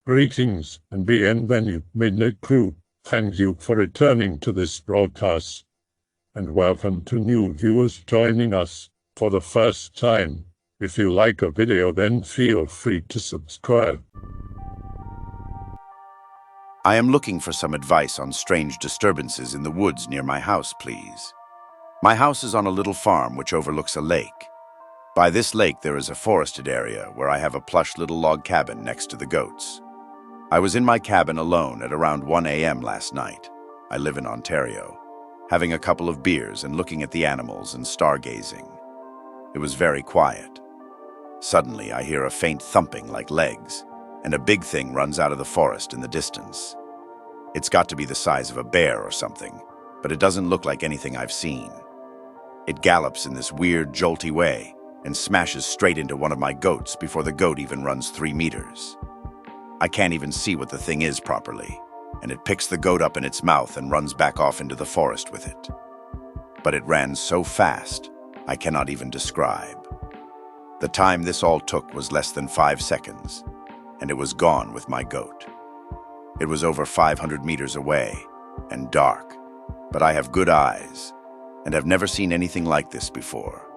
Greetings and bienvenue, Midnight Crew. Thank you for returning to this broadcast. And welcome to new viewers joining us for the first time. If you like a video, then feel free to subscribe. I am looking for some advice on strange disturbances in the woods near my house, please. My house is on a little farm which overlooks a lake. By this lake there is a forested area where I have a plush little log cabin next to the goats. I was in my cabin alone at around 1 a.m. last night. I live in Ontario, having a couple of beers and looking at the animals and stargazing. It was very quiet. Suddenly I hear a faint thumping like legs, and a big thing runs out of the forest in the distance. It's got to be the size of a bear or something, but it doesn't look like anything I've seen. It gallops in this weird, jolty way and smashes straight into one of my goats before the goat even runs 3 meters. I can't even see what the thing is properly, and it picks the goat up in its mouth and runs back off into the forest with it. But it ran so fast, I cannot even describe. The time this all took was less than 5 seconds, and it was gone with my goat. It was over 500 meters away and dark, but I have good eyes and have never seen anything like this before.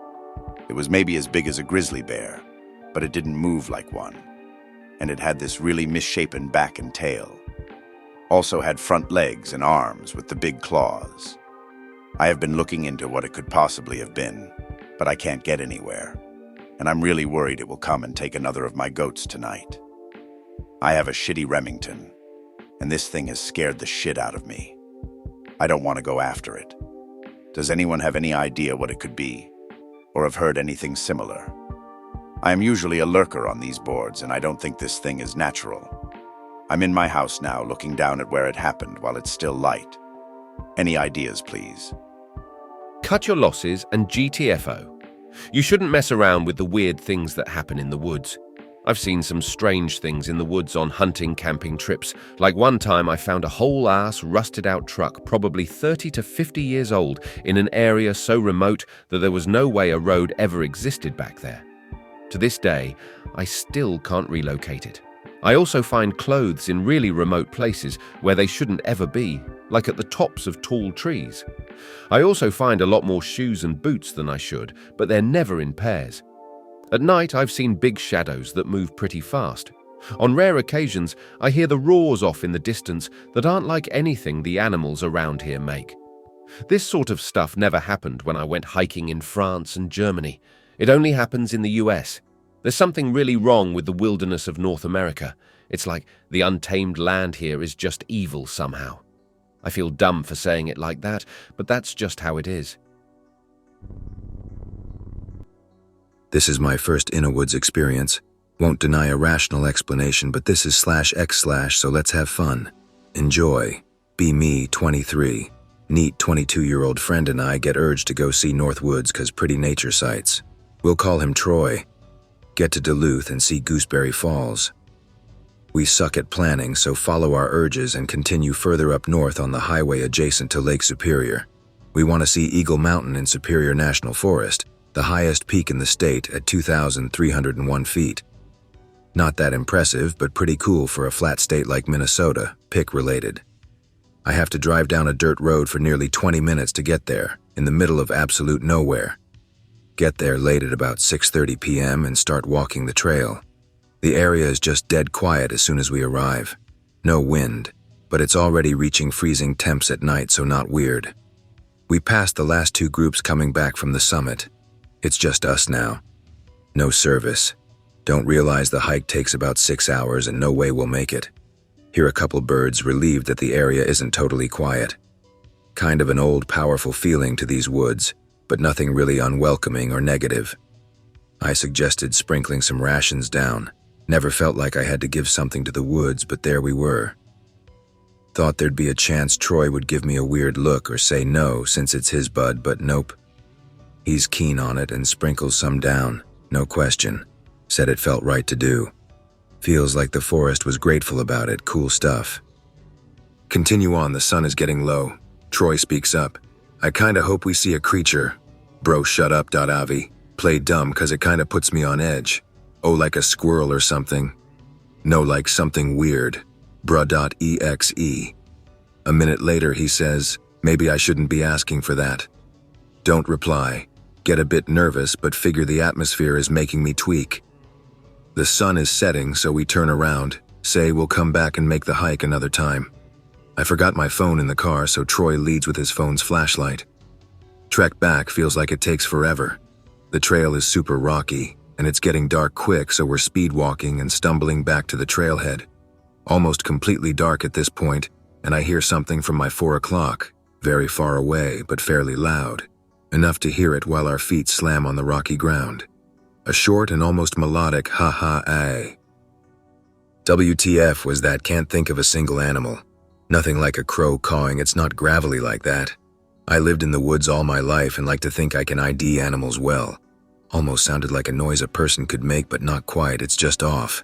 It was maybe as big as a grizzly bear, but it didn't move like one. And it had this really misshapen back and tail. Also had front legs and arms with the big claws. I have been looking into what it could possibly have been, but I can't get anywhere. And I'm really worried it will come and take another of my goats tonight. I have a shitty Remington, and this thing has scared the shit out of me. I don't want to go after it. Does anyone have any idea what it could be, or have heard anything similar? I am usually a lurker on these boards, and I don't think this thing is natural. I'm in my house now, looking down at where it happened while it's still light. Any ideas, please? Cut your losses and GTFO. You shouldn't mess around with the weird things that happen in the woods. I've seen some strange things in the woods on hunting, camping trips. Like one time I found a whole-ass, rusted-out truck, probably 30 to 50 years old, in an area so remote that there was no way a road ever existed back there. To this day, I still can't relocate it. I also find clothes in really remote places where they shouldn't ever be, like at the tops of tall trees. I also find a lot more shoes and boots than I should, but they're never in pairs. At night, I've seen big shadows that move pretty fast. On rare occasions, I hear the roars off in the distance that aren't like anything the animals around here make. This sort of stuff never happened when I went hiking in France and Germany. It only happens in the US. There's something really wrong with the wilderness of North America. It's like the untamed land here is just evil somehow. I feel dumb for saying it like that, but that's just how it is. This is my first Innawoods experience. Won't deny a rational explanation, but this is /x/, so let's have fun. Enjoy. Be me, 23. Neat 22-year-old friend and I get urged to go see Northwoods 'cause pretty nature sights. We'll call him Troy. Get to Duluth and see Gooseberry Falls. We suck at planning, so follow our urges and continue further up north on the highway adjacent to Lake Superior. We want to see Eagle Mountain in Superior National Forest, the highest peak in the state at 2,301 feet. Not that impressive, but pretty cool for a flat state like Minnesota, PIC-related. I have to drive down a dirt road for nearly 20 minutes to get there, in the middle of absolute nowhere. Get there late at about 6:30 p.m. and start walking the trail. The area is just dead quiet as soon as we arrive. No wind, but it's already reaching freezing temps at night, so not weird. We passed the last 2 groups coming back from the summit. It's just us now. No service. Don't realize the hike takes about 6 hours and no way we'll make it. Hear a couple birds, relieved that the area isn't totally quiet. Kind of an old, powerful feeling to these woods, but nothing really unwelcoming or negative. I suggested sprinkling some rations down. Never felt like I had to give something to the woods, but there we were. Thought there'd be a chance Troy would give me a weird look or say no since it's his bud, but nope. He's keen on it and sprinkles some down, no question. Said it felt right to do. Feels like the forest was grateful about it, cool stuff. Continue on, the sun is getting low. Troy speaks up. I kinda hope we see a creature. Bro, shut up, Avi. Play dumb 'cause it kinda puts me on edge. Oh, like a squirrel or something. No, like something weird. Bruh.exe. A minute later he says, maybe I shouldn't be asking for that. Don't reply. Get a bit nervous, but figure the atmosphere is making me tweak. The sun is setting, so we turn around, say we'll come back and make the hike another time. I forgot my phone in the car, so Troy leads with his phone's flashlight. Trek back feels like it takes forever. The trail is super rocky, and it's getting dark quick, so we're speed walking and stumbling back to the trailhead. Almost completely dark at this point, and I hear something from my 4 o'clock, very far away but fairly loud, enough to hear it while our feet slam on the rocky ground. A short and almost melodic ha-ha-ay. WTF was that? Can't think of a single animal. Nothing like a crow cawing, it's not gravelly like that. I lived in the woods all my life and like to think I can ID animals well. Almost sounded like a noise a person could make, but not quite, it's just off.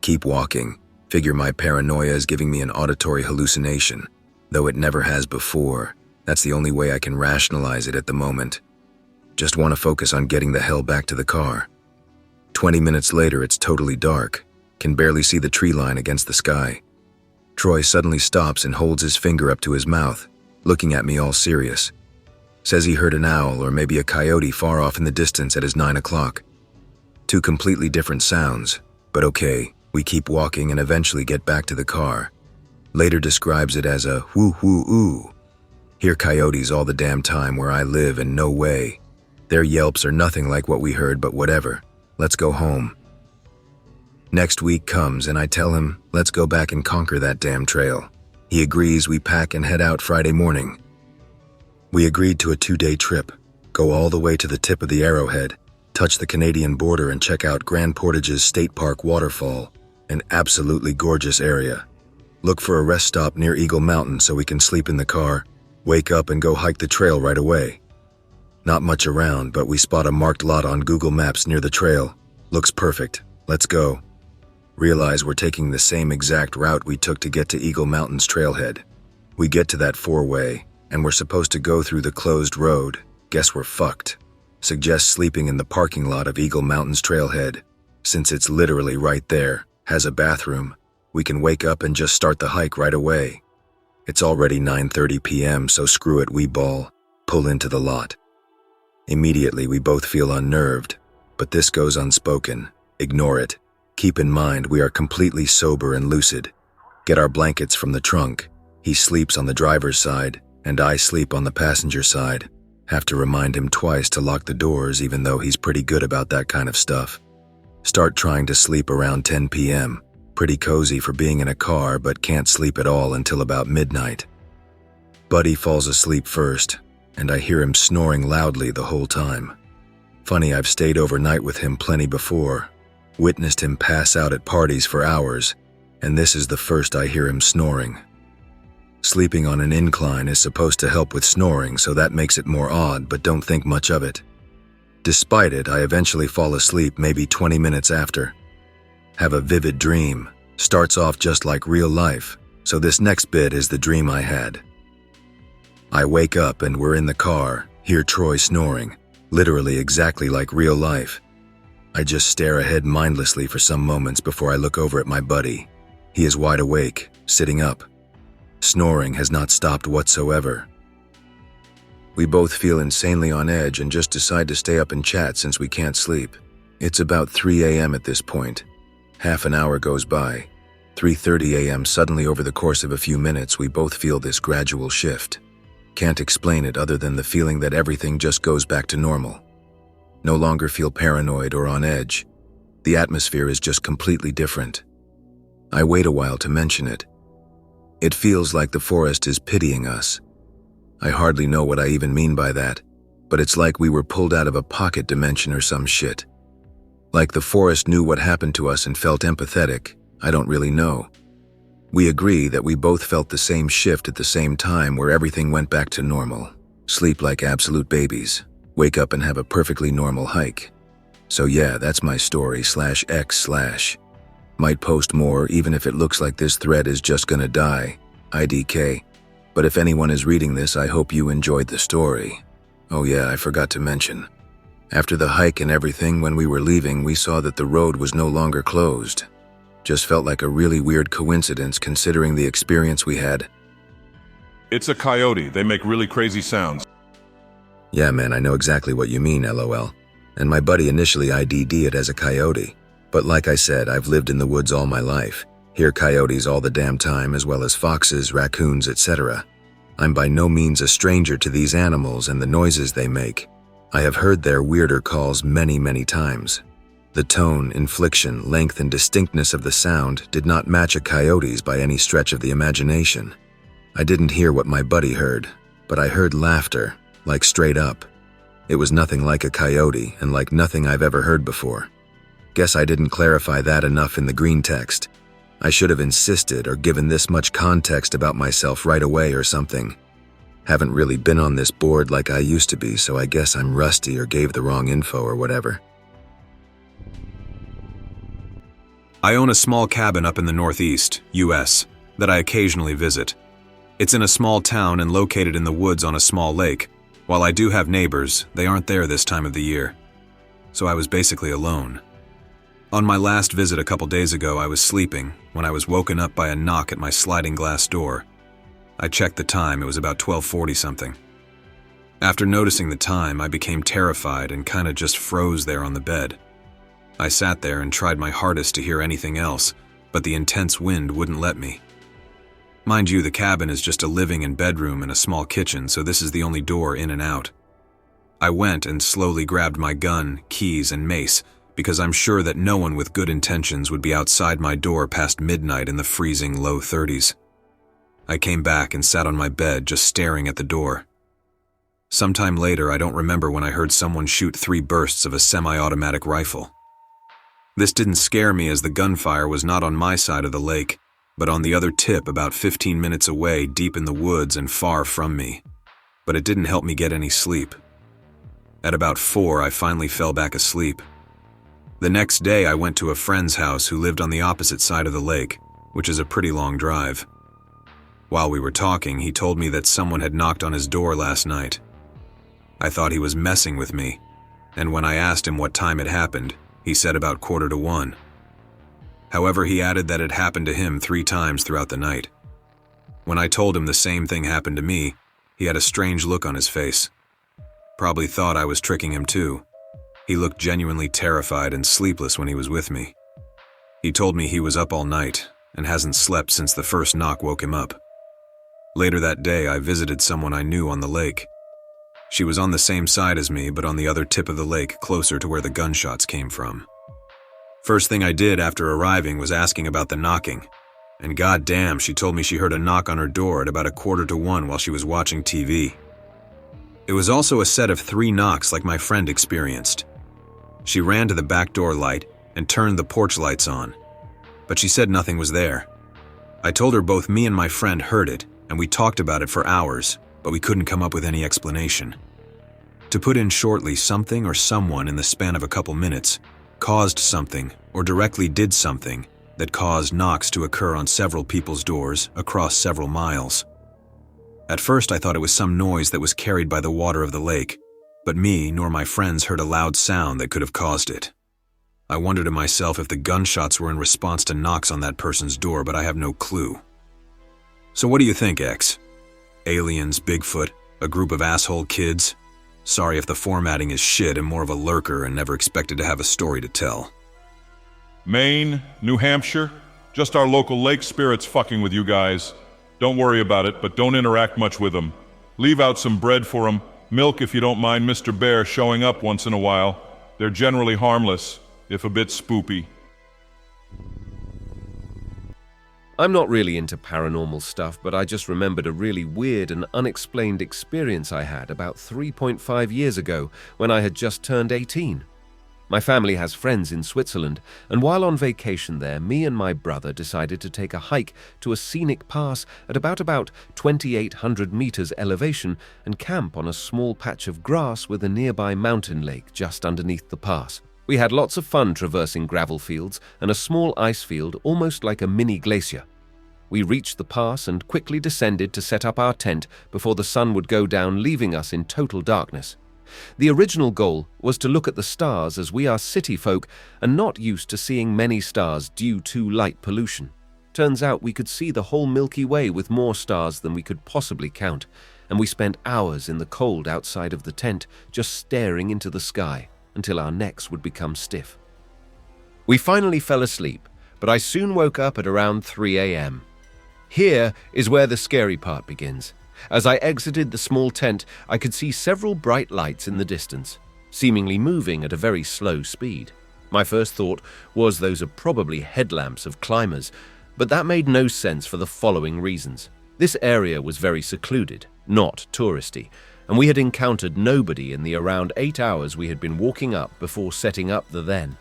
Keep walking. Figure my paranoia is giving me an auditory hallucination, though it never has before. That's the only way I can rationalize it at the moment. Just want to focus on getting the hell back to the car. 20 minutes later, it's totally dark. Can barely see the tree line against the sky. Troy suddenly stops and holds his finger up to his mouth, looking at me all serious. Says he heard an owl or maybe a coyote far off in the distance at his 9 o'clock. Two completely different sounds, but okay, we keep walking and eventually get back to the car. Later describes it as a whoo-hoo-oo. Hear coyotes all the damn time where I live, and no way. Their yelps are nothing like what we heard, but whatever. Let's go home. Next week comes and I tell him, let's go back and conquer that damn trail. He agrees. We pack and head out Friday morning. We agreed to a 2-day trip, go all the way to the tip of the Arrowhead, touch the Canadian border and check out Grand Portage's State Park waterfall, an absolutely gorgeous area. Look for a rest stop near Eagle Mountain so we can sleep in the car, wake up and go hike the trail right away. Not much around, but we spot a marked lot on Google Maps near the trail. Looks perfect. Let's go. Realize we're taking the same exact route we took to get to Eagle Mountain's trailhead. We get to that 4-way, and we're supposed to go through the closed road. Guess we're fucked. Suggest sleeping in the parking lot of Eagle Mountain's trailhead. Since it's literally right there, has a bathroom, we can wake up and just start the hike right away. It's already 9:30 p.m., so screw it, we ball. Pull into the lot. Immediately, we both feel unnerved, but this goes unspoken. Ignore it. Keep in mind, we are completely sober and lucid. Get our blankets from the trunk. He sleeps on the driver's side, and I sleep on the passenger side. Have to remind him twice to lock the doors, even though he's pretty good about that kind of stuff. Start trying to sleep around 10 p.m. Pretty cozy for being in a car, but can't sleep at all until about midnight. Buddy falls asleep first, and I hear him snoring loudly the whole time. Funny, I've stayed overnight with him plenty before. Witnessed him pass out at parties for hours, and this is the first I hear him snoring. Sleeping on an incline is supposed to help with snoring, so that makes it more odd, but don't think much of it. Despite it, I eventually fall asleep maybe 20 minutes after. Have a vivid dream. Starts off just like real life, so this next bit is the dream I had. I wake up and we're in the car, hear Troy snoring, literally exactly like real life. I just stare ahead mindlessly for some moments before I look over at my buddy. He is wide awake, sitting up. Snoring has not stopped whatsoever. We both feel insanely on edge and just decide to stay up and chat since we can't sleep. It's about 3 a.m. at this point. Half an hour goes by. 3:30 a.m. Suddenly, over the course of a few minutes, we both feel this gradual shift. Can't explain it other than the feeling that everything just goes back to normal. No longer feel paranoid or on edge. The atmosphere is just completely different. I wait a while to mention it. It feels like the forest is pitying us. I hardly know what I even mean by that, but it's like we were pulled out of a pocket dimension or some shit. Like the forest knew what happened to us and felt empathetic. I don't really know. We agree that we both felt the same shift at the same time where everything went back to normal. Sleep like absolute babies. Wake up and have a perfectly normal hike. So yeah, that's my story /x/. Might post more even if it looks like this thread is just gonna die. IDK. But if anyone is reading this, I hope you enjoyed the story. Oh yeah, I forgot to mention. After the hike and everything, when we were leaving, we saw that the road was no longer closed. Just felt like a really weird coincidence considering the experience we had. It's a coyote. They make really crazy sounds. Yeah, man, I know exactly what you mean, LOL. And my buddy initially ID'd it as a coyote. But like I said, I've lived in the woods all my life. Hear coyotes all the damn time, as well as foxes, raccoons, etc. I'm by no means a stranger to these animals and the noises they make. I have heard their weirder calls many, many times. The tone, inflection, length, and distinctness of the sound did not match a coyote's by any stretch of the imagination. I didn't hear what my buddy heard, but I heard laughter, like straight up. It was nothing like a coyote and like nothing I've ever heard before. Guess I didn't clarify that enough in the Greentext. I should have insisted or given this much context about myself right away or something. Haven't really been on this board like I used to be, so I guess I'm rusty or gave the wrong info or whatever. I own a small cabin up in the Northeast, US, that I occasionally visit. It's in a small town and located in the woods on a small lake. While I do have neighbors, they aren't there this time of the year. So I was basically alone. On my last visit a couple days ago, I was sleeping when I was woken up by a knock at my sliding glass door. I checked the time, it was about 12:40 something. After noticing the time, I became terrified and kinda just froze there on the bed. I sat there and tried my hardest to hear anything else, but the intense wind wouldn't let me. Mind you, the cabin is just a living and bedroom and a small kitchen, so this is the only door in and out. I went and slowly grabbed my gun, keys, and mace, because I'm sure that no one with good intentions would be outside my door past midnight in the freezing low 30s. I came back and sat on my bed just staring at the door. Sometime later, I don't remember when I heard someone shoot 3 bursts of a semi-automatic rifle. This didn't scare me as the gunfire was not on my side of the lake, but on the other tip about 15 minutes away deep in the woods and far from me. But it didn't help me get any sleep. At about 4, I finally fell back asleep. The next day, I went to a friend's house who lived on the opposite side of the lake, which is a pretty long drive. While we were talking, he told me that someone had knocked on his door last night. I thought he was messing with me, and when I asked him what time it happened, he said about 1:45. However, he added that it happened to him 3 times throughout the night. When I told him the same thing happened to me, he had a strange look on his face. Probably thought I was tricking him too. He looked genuinely terrified and sleepless when he was with me. He told me he was up all night and hasn't slept since the first knock woke him up. Later that day, I visited someone I knew on the lake. She was on the same side as me, but on the other tip of the lake, closer to where the gunshots came from. First thing I did after arriving was asking about the knocking, and goddamn, she told me she heard a knock on her door at about 1:45 while she was watching TV. It was also a set of 3 knocks like my friend experienced. She ran to the back door light and turned the porch lights on, but she said nothing was there. I told her both me and my friend heard it, and we talked about it for hours, but we couldn't come up with any explanation. To put in shortly, something or someone in the span of a couple minutes caused something or directly did something that caused knocks to occur on several people's doors across several miles. At first, I thought it was some noise that was carried by the water of the lake, but me nor my friends heard a loud sound that could have caused it. I wondered to myself if the gunshots were in response to knocks on that person's door, but I have no clue. So what do you think, X? Aliens, Bigfoot, a group of asshole kids? Sorry if the formatting is shit, I'm more of a lurker and never expected to have a story to tell. Maine, New Hampshire, just our local lake spirits fucking with you guys. Don't worry about it, but don't interact much with them. Leave out some bread for them, milk if you don't mind Mr. Bear showing up once in a while. They're generally harmless, if a bit spoopy. I'm not really into paranormal stuff, but I just remembered a really weird and unexplained experience I had about 3.5 years ago when I had just turned 18. My family has friends in Switzerland, and while on vacation there, me and my brother decided to take a hike to a scenic pass at about 2,800 meters elevation and camp on a small patch of grass with a nearby mountain lake just underneath the pass. We had lots of fun traversing gravel fields and a small ice field almost like a mini glacier. We reached the pass and quickly descended to set up our tent before the sun would go down, leaving us in total darkness. The original goal was to look at the stars, as we are city folk and not used to seeing many stars due to light pollution. Turns out we could see the whole Milky Way with more stars than we could possibly count, and we spent hours in the cold outside of the tent just staring into the sky until our necks would become stiff. We finally fell asleep, but I soon woke up at around 3 a.m. Here is where the scary part begins. As I exited the small tent, I could see several bright lights in the distance, seemingly moving at a very slow speed. My first thought was those are probably headlamps of climbers, but that made no sense for the following reasons. This area was very secluded, not touristy, and we had encountered nobody in the around 8 hours we had been walking up before setting up the then.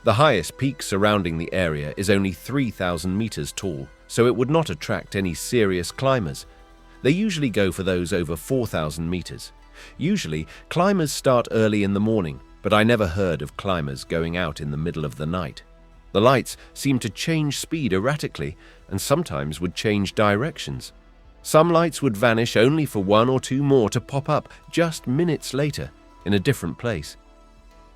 The highest peak surrounding the area is only 3,000 meters tall, so it would not attract any serious climbers. They usually go for those over 4,000 meters. Usually, climbers start early in the morning, but I never heard of climbers going out in the middle of the night. The lights seemed to change speed erratically and sometimes would change directions. Some lights would vanish only for 1 or 2 more to pop up just minutes later in a different place.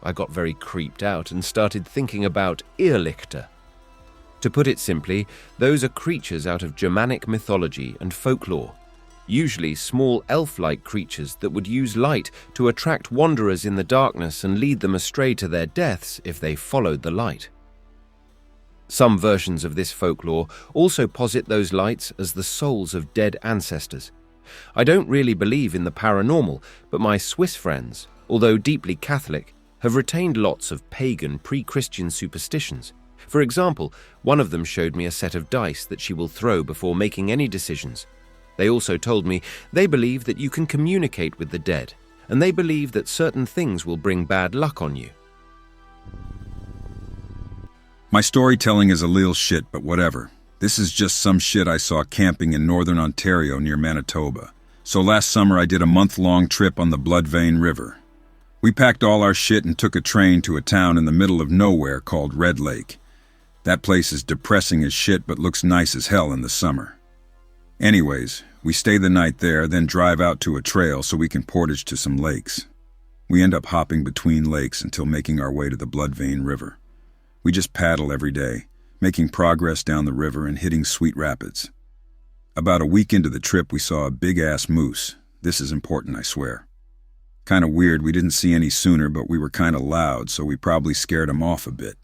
I got very creeped out and started thinking about Irrichter. To put it simply, those are creatures out of Germanic mythology and folklore. Usually small elf-like creatures that would use light to attract wanderers in the darkness and lead them astray to their deaths if they followed the light. Some versions of this folklore also posit those lights as the souls of dead ancestors. I don't really believe in the paranormal, but my Swiss friends, although deeply Catholic, have retained lots of pagan pre-Christian superstitions. For example, one of them showed me a set of dice that she will throw before making any decisions. They also told me they believe that you can communicate with the dead, and they believe that certain things will bring bad luck on you. My storytelling is a little shit, but whatever. This is just some shit I saw camping in northern Ontario near Manitoba. So last summer I did a month-long trip on the Bloodvein River. We packed all our shit and took a train to a town in the middle of nowhere called Red Lake. That place is depressing as shit but looks nice as hell in the summer. Anyways, we stay the night there, then drive out to a trail so we can portage to some lakes. We end up hopping between lakes until making our way to the Bloodvein River. We just paddle every day, making progress down the river and hitting sweet rapids. About a week into the trip, we saw a big-ass moose. This is important, I swear. Kinda weird we didn't see any sooner, but we were kinda loud, so we probably scared him off a bit.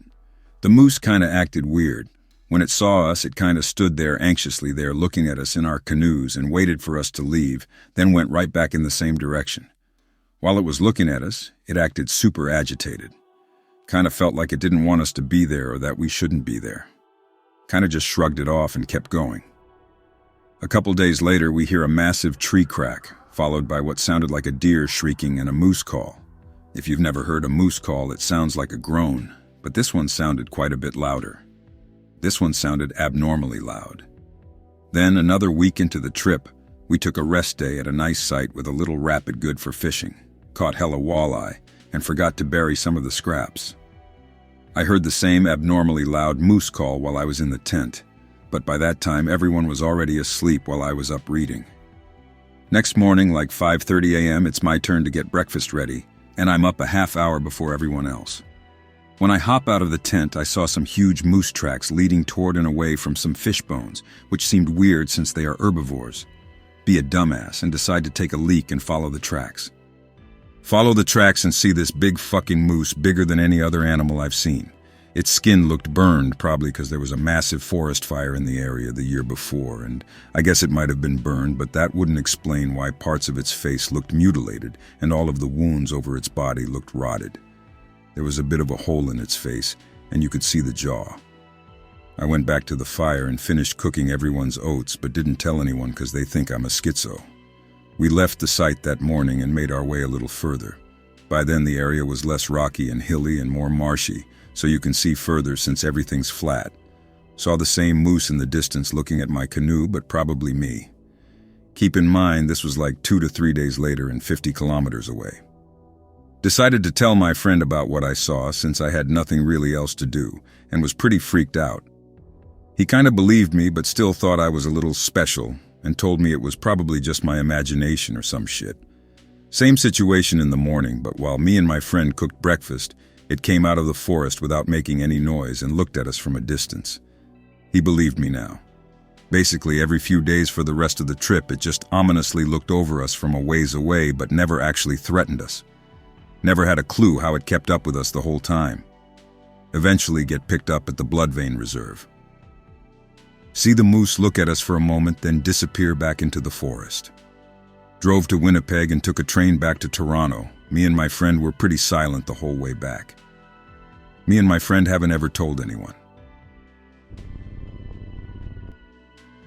The moose kinda acted weird. When it saw us, it kinda stood there anxiously there looking at us in our canoes and waited for us to leave, then went right back in the same direction. While it was looking at us, it acted super agitated. Kinda felt like it didn't want us to be there or that we shouldn't be there. Kinda just shrugged it off and kept going. A couple days later, we hear a massive tree crack, followed by what sounded like a deer shrieking and a moose call. If you've never heard a moose call, it sounds like a groan, but this one sounded quite a bit louder. This one sounded abnormally loud. Then, another week into the trip, we took a rest day at a nice site with a little rapid good for fishing, caught hella walleye, and forgot to bury some of the scraps. I heard the same abnormally loud moose call while I was in the tent, but by that time everyone was already asleep while I was up reading. Next morning, like 5:30 a.m., it's my turn to get breakfast ready, and I'm up a half hour before everyone else. When I hop out of the tent, I saw some huge moose tracks leading toward and away from some fish bones, which seemed weird since they are herbivores. Be a dumbass and decide to take a leak and follow the tracks. Follow the tracks and see this big fucking moose, bigger than any other animal I've seen. Its skin looked burned, probably because there was a massive forest fire in the area the year before, and I guess it might have been burned, but that wouldn't explain why parts of its face looked mutilated and all of the wounds over its body looked rotted. There was a bit of a hole in its face, and you could see the jaw. I went back to the fire and finished cooking everyone's oats, but didn't tell anyone because they think I'm a schizo. We left the site that morning and made our way a little further. By then the area was less rocky and hilly and more marshy, so you can see further since everything's flat. Saw the same moose in the distance looking at my canoe, but probably me. Keep in mind this was like 2 to 3 days later and 50 kilometers away. Decided to tell my friend about what I saw since I had nothing really else to do and was pretty freaked out. He kind of believed me but still thought I was a little special and told me it was probably just my imagination or some shit. Same situation in the morning, but while me and my friend cooked breakfast, it came out of the forest without making any noise and looked at us from a distance. He believed me now. Basically, every few days for the rest of the trip, it just ominously looked over us from a ways away, but never actually threatened us. Never had a clue how it kept up with us the whole time. Eventually get picked up at the Blood Vein Reserve. See the moose look at us for a moment, then disappear back into the forest. Drove to Winnipeg and took a train back to Toronto. Me and my friend were pretty silent the whole way back. Me and my friend haven't ever told anyone.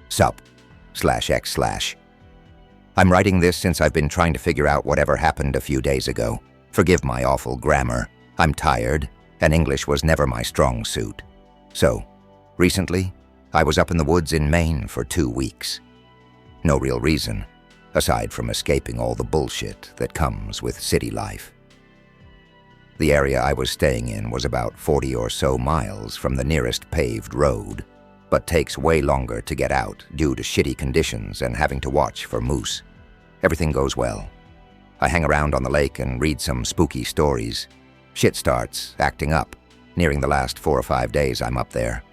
Sup/X/. I'm writing this since I've been trying to figure out whatever happened a few days ago. Forgive my awful grammar. I'm tired, and English was never my strong suit. So, recently, I was up in the woods in Maine for 2 weeks. No real reason, aside from escaping all the bullshit that comes with city life. The area I was staying in was about 40 or so miles from the nearest paved road, but takes way longer to get out due to shitty conditions and having to watch for moose. Everything goes well. I hang around on the lake and read some spooky stories. Shit starts acting up, nearing the last 4 or 5 days I'm up there.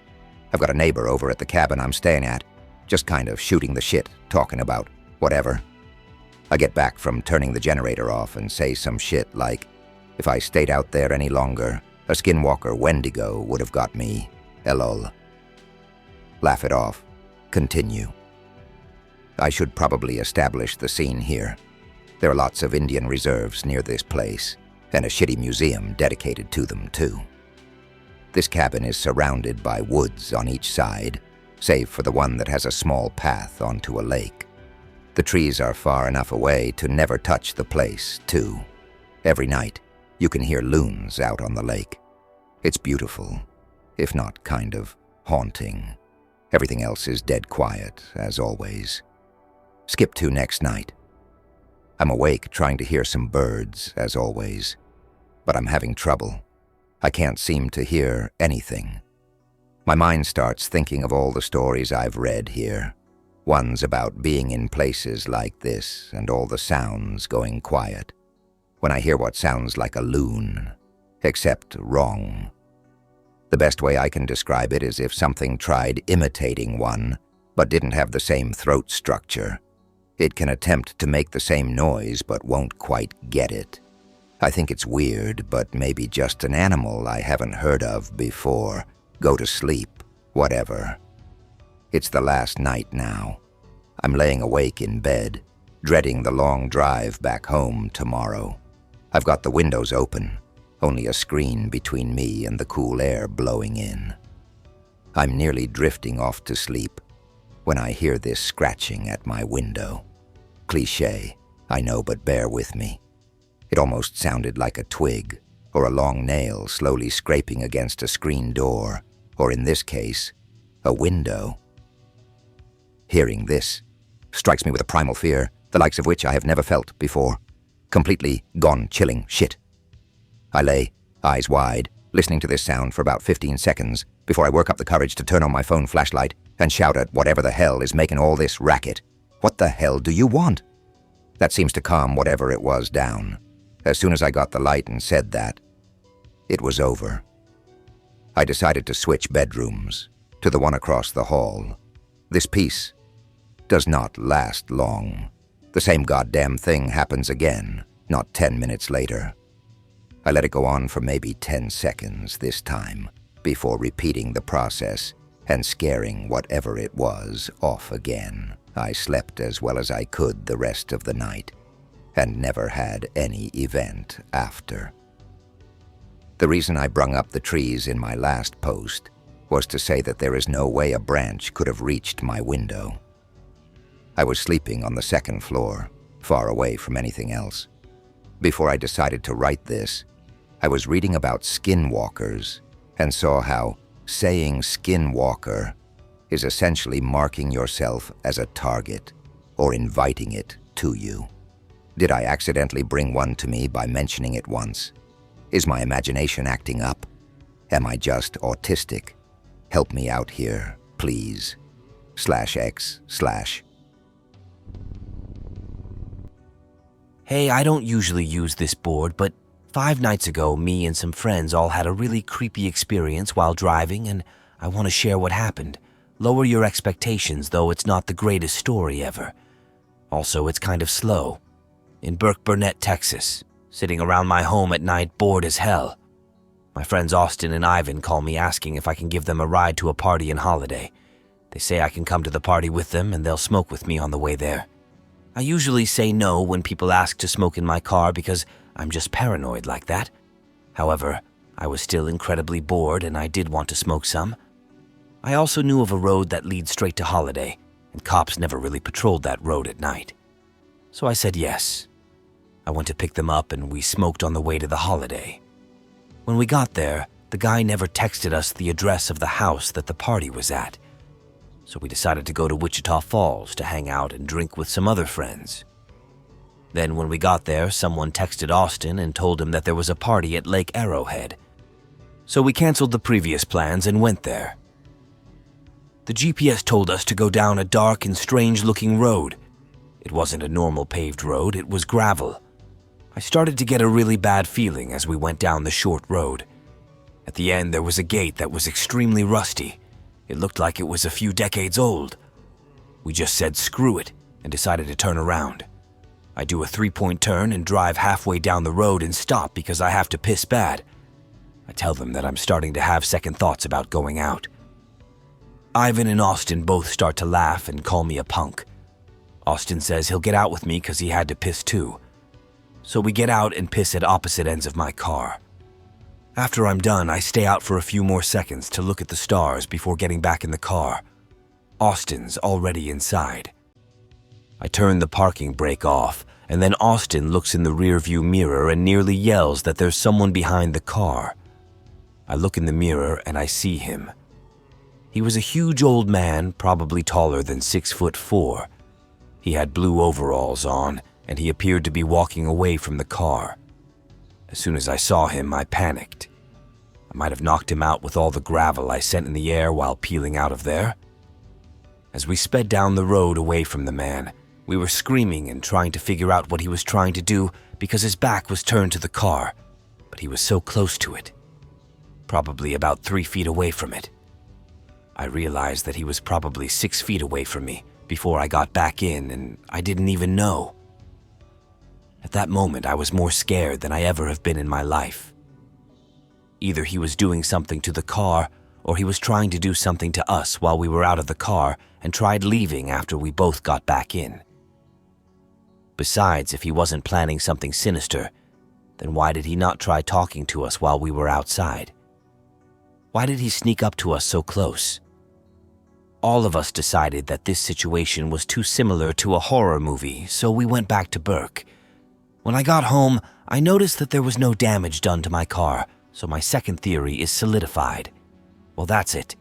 I've got a neighbor over at the cabin I'm staying at, just kind of shooting the shit, talking about whatever. I get back from turning the generator off and say some shit like, if I stayed out there any longer, a skinwalker Wendigo would have got me, lol. Laugh it off. Continue. I should probably establish the scene here. There are lots of Indian reserves near this place, and a shitty museum dedicated to them too. This cabin is surrounded by woods on each side, save for the one that has a small path onto a lake. The trees are far enough away to never touch the place, too. Every night, you can hear loons out on the lake. It's beautiful, if not kind of haunting. Everything else is dead quiet, as always. Skip to next night. I'm awake trying to hear some birds, as always, but I'm having trouble. I can't seem to hear anything. My mind starts thinking of all the stories I've read here, ones about being in places like this and all the sounds going quiet. When I hear what sounds like a loon, except wrong. The best way I can describe it is if something tried imitating one, but didn't have the same throat structure. It can attempt to make the same noise, but won't quite get it. I think it's weird, but maybe just an animal I haven't heard of before. Go to sleep, whatever. It's the last night now. I'm laying awake in bed, dreading the long drive back home tomorrow. I've got the windows open, only a screen between me and the cool air blowing in. I'm nearly drifting off to sleep when I hear this scratching at my window. Cliché, I know, but bear with me. It almost sounded like a twig or a long nail slowly scraping against a screen door, or in this case, a window. Hearing this strikes me with a primal fear, the likes of which I have never felt before. Completely gone chilling shit. I lay, eyes wide, listening to this sound for about 15 seconds before I work up the courage to turn on my phone flashlight and shout at whatever the hell is making all this racket. What the hell do you want? That seems to calm whatever it was down. As soon as I got the light and said that, it was over. I decided to switch bedrooms to the one across the hall. This piece does not last long. The same goddamn thing happens again, not 10 minutes later. I let it go on for maybe 10 seconds this time, before repeating the process and scaring whatever it was off again. I slept as well as I could the rest of the night, and never had any event after. The reason I brung up the trees in my last post was to say that there is no way a branch could have reached my window. I was sleeping on the second floor, far away from anything else. Before I decided to write this, I was reading about skinwalkers and saw how saying skinwalker is essentially marking yourself as a target or inviting it to you. Did I accidentally bring one to me by mentioning it once? Is my imagination acting up? Am I just autistic? Help me out here, please. /X/. Hey, I don't usually use this board, but 5 nights ago, me and some friends all had a really creepy experience while driving, and I want to share what happened. Lower your expectations, though it's not the greatest story ever. Also, it's kind of slow. In Burnett, Texas, sitting around my home at night, bored as hell. My friends Austin and Ivan call me asking if I can give them a ride to a party in Holiday. They say I can come to the party with them and they'll smoke with me on the way there. I usually say no when people ask to smoke in my car because I'm just paranoid like that. However, I was still incredibly bored and I did want to smoke some. I also knew of a road that leads straight to Holiday, and cops never really patrolled that road at night. So I said yes. I went to pick them up and we smoked on the way to the Holiday. When we got there, the guy never texted us the address of the house that the party was at. So we decided to go to Wichita Falls to hang out and drink with some other friends. Then when we got there, someone texted Austin and told him that there was a party at Lake Arrowhead. So we canceled the previous plans and went there. The GPS told us to go down a dark and strange-looking road. It wasn't a normal paved road, it was gravel. I started to get a really bad feeling as we went down the short road. At the end, there was a gate that was extremely rusty. It looked like it was a few decades old. We just said screw it and decided to turn around. I do a 3-point turn and drive halfway down the road and stop because I have to piss bad. I tell them that I'm starting to have second thoughts about going out. Ivan and Austin both start to laugh and call me a punk. Austin says he'll get out with me because he had to piss too. So we get out and piss at opposite ends of my car. After I'm done, I stay out for a few more seconds to look at the stars before getting back in the car. Austin's already inside. I turn the parking brake off, and then Austin looks in the rearview mirror and nearly yells that there's someone behind the car. I look in the mirror and I see him. He was a huge old man, probably taller than 6'4". He had blue overalls on, and he appeared to be walking away from the car. As soon as I saw him, I panicked. I might have knocked him out with all the gravel I sent in the air while peeling out of there. As we sped down the road away from the man, we were screaming and trying to figure out what he was trying to do because his back was turned to the car, but he was so close to it, probably about 3 feet away from it. I realized that he was probably 6 feet away from me before I got back in, and I didn't even know. At that moment, I was more scared than I ever have been in my life. Either he was doing something to the car, or he was trying to do something to us while we were out of the car and tried leaving after we both got back in. Besides, if he wasn't planning something sinister, then why did he not try talking to us while we were outside? Why did he sneak up to us so close? All of us decided that this situation was too similar to a horror movie, so we went back to Burke. When I got home, I noticed that there was no damage done to my car, so my second theory is solidified. Well, that's it.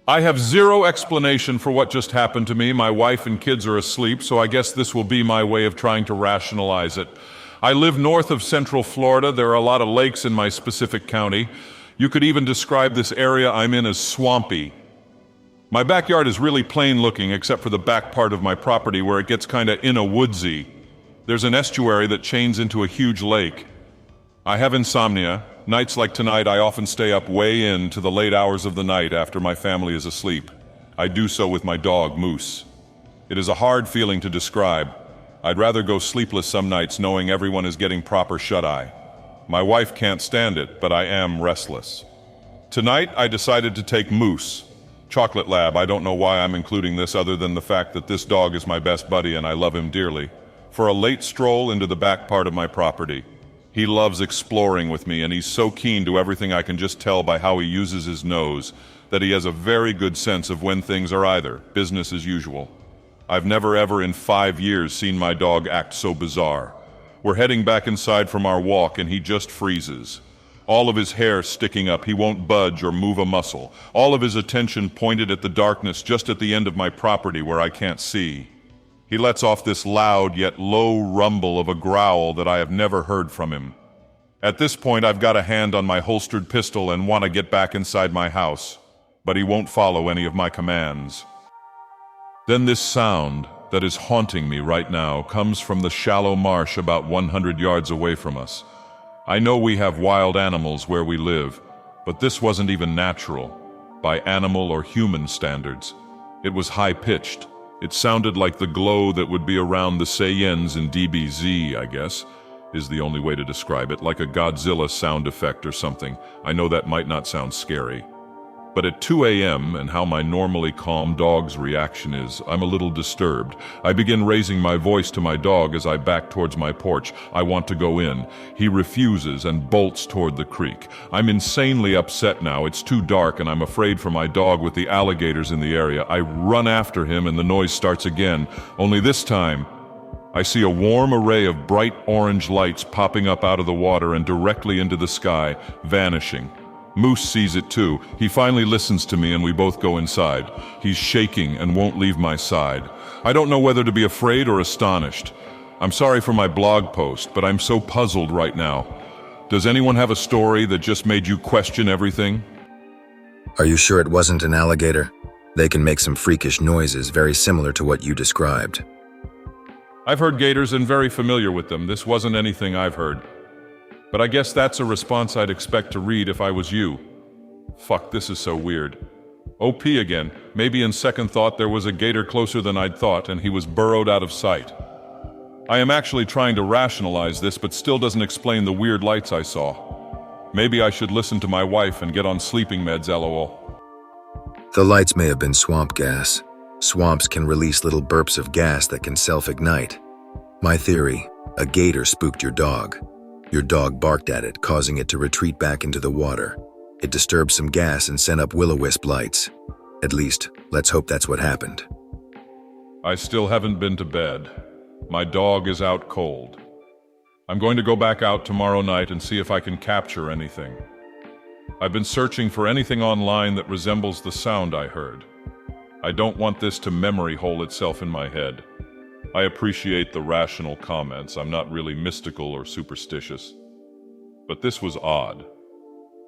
I have zero explanation for what just happened to me. My wife and kids are asleep, so I guess this will be my way of trying to rationalize it. I live north of Central Florida. There are a lot of lakes in my specific county. You could even describe this area I'm in as swampy. My backyard is really plain looking except for the back part of my property where it gets kinda Innawoodsy. There's an estuary that chains into a huge lake. I have insomnia. Nights like tonight I often stay up way into the late hours of the night after my family is asleep. I do so with my dog, Moose. It is a hard feeling to describe. I'd rather go sleepless some nights knowing everyone is getting proper shut-eye. My wife can't stand it, but I am restless. Tonight, I decided to take Moose. Chocolate Lab, I don't know why I'm including this other than the fact that this dog is my best buddy and I love him dearly, for a late stroll into the back part of my property. He loves exploring with me and he's so keen to everything I can just tell by how he uses his nose that he has a very good sense of when things are either business as usual. I've never ever in 5 years seen my dog act so bizarre. We're heading back inside from our walk and he just freezes. All of his hair sticking up, he won't budge or move a muscle. All of his attention pointed at the darkness just at the end of my property where I can't see. He lets off this loud yet low rumble of a growl that I have never heard from him. At this point I've got a hand on my holstered pistol and want to get back inside my house, but he won't follow any of my commands. Then this sound, that is haunting me right now comes from the shallow marsh about 100 yards away from us. I know we have wild animals where we live, but this wasn't even natural, by animal or human standards. It was high-pitched. It sounded like the glow that would be around the Saiyans in DBZ, I guess, is the only way to describe it, like a Godzilla sound effect or something. I know that might not sound scary. But at 2 a.m., and how my normally calm dog's reaction is, I'm a little disturbed. I begin raising my voice to my dog as I back towards my porch. I want to go in. He refuses and bolts toward the creek. I'm insanely upset now. It's too dark and I'm afraid for my dog with the alligators in the area. I run after him and the noise starts again. Only this time, I see a warm array of bright orange lights popping up out of the water and directly into the sky, vanishing. Moose sees it too. He finally listens to me and we both go inside. He's shaking and won't leave my side. I don't know whether to be afraid or astonished. I'm sorry for my blog post, but I'm so puzzled right now. Does anyone have a story that just made you question everything? Are you sure it wasn't an alligator? They can make some freakish noises very similar to what you described. I've heard gators and very familiar with them. This wasn't anything I've heard. But I guess that's a response I'd expect to read if I was you. Fuck, this is so weird. OP again. Maybe in second thought there was a gator closer than I'd thought and he was burrowed out of sight. I am actually trying to rationalize this, but still doesn't explain the weird lights I saw. Maybe I should listen to my wife and get on sleeping meds, lol. The lights may have been swamp gas. Swamps can release little burps of gas that can self-ignite. My theory, a gator spooked your dog. Your dog barked at it, causing it to retreat back into the water. It disturbed some gas and sent up will-o-wisp lights. At least, let's hope that's what happened. I still haven't been to bed. My dog is out cold. I'm going to go back out tomorrow night and see if I can capture anything. I've been searching for anything online that resembles the sound I heard. I don't want this to memory hole itself in my head. I appreciate the rational comments. I'm not really mystical or superstitious. But this was odd.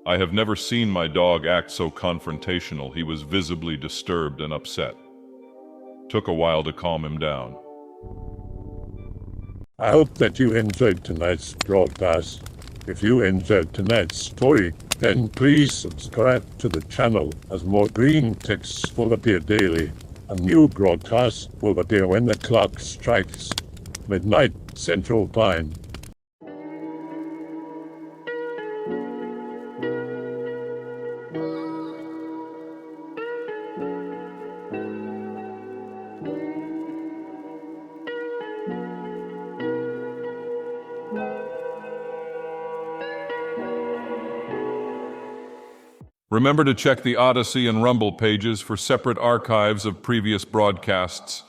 I have never seen my dog act so confrontational. He was visibly disturbed and upset. Took a while to calm him down. I hope that you enjoyed tonight's broadcast. If you enjoyed tonight's story, then please subscribe to the channel as more Greentext will appear daily. A new broadcast will appear when the clock strikes midnight Central Time. Remember to check the Odyssey and Rumble pages for separate archives of previous broadcasts.